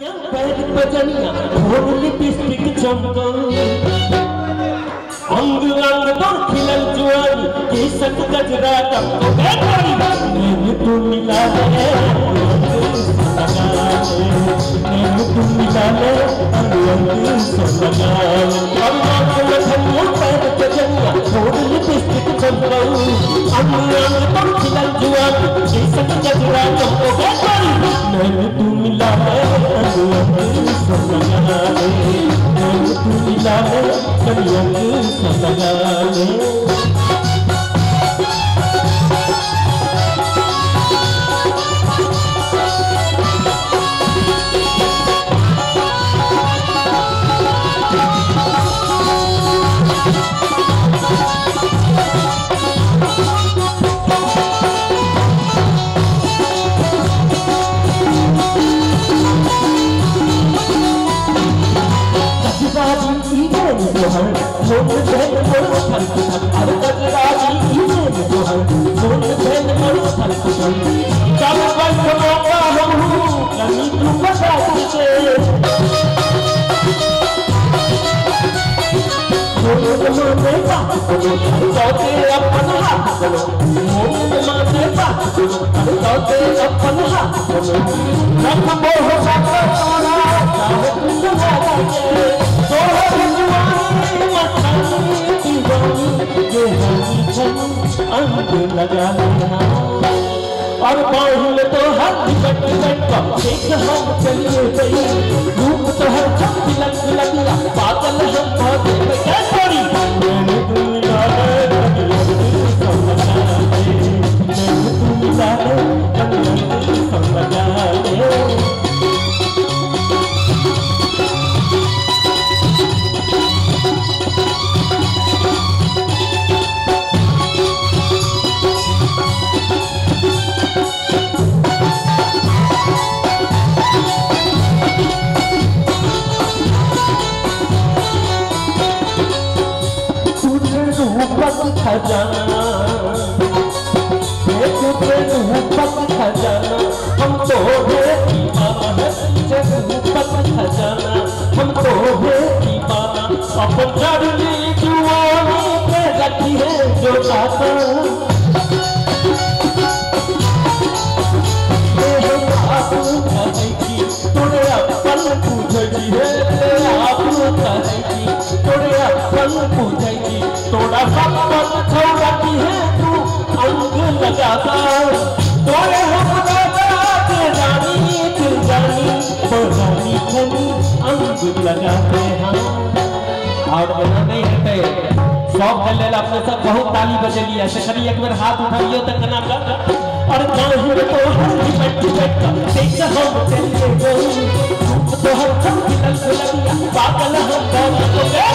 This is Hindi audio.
पैर पजनिया भोर लिपस्टिक चमको अंग अंग तो खिलल जुआनी केसक गजरा टपको नैन तू मिला ले नैन तू मिला ले अंग से लगा और आँख में धनिया पैर पजनिया भोर लिपस्टिक चमको अंग अंग तो खिलल जुआनी केसक गजरा टपको नैन तू मिला ले अंग से लगा नैन तू मिला ले अंग से लगा लगा और बाहुल तो हर टिकट एक हम चलिए गई रूप तो हर तिलक लगा पागल हम बहुत क्या करी मैंने तू मिला खजाना खजाना हम तो खजाना हम तो अपन चढ़ली जुआनी पे रखी है जो चाहता तोरे अपन पूछी है तोरे अपन पूछी तोड़ा सब छौड़ती है तू अंग लगाता तोरे हम रानी दिल जानी पुरानी खनी अंग लगाते हैं और बना नहीं हटे शौक कर लेला अपने सब बहुत ताली बजे लिया शखरी एक बार हाथ उठाइयो तो कना कर और काहिर तो हंसी बैठ देख हम चले गो तो हर सब की तल लगिया पागल हम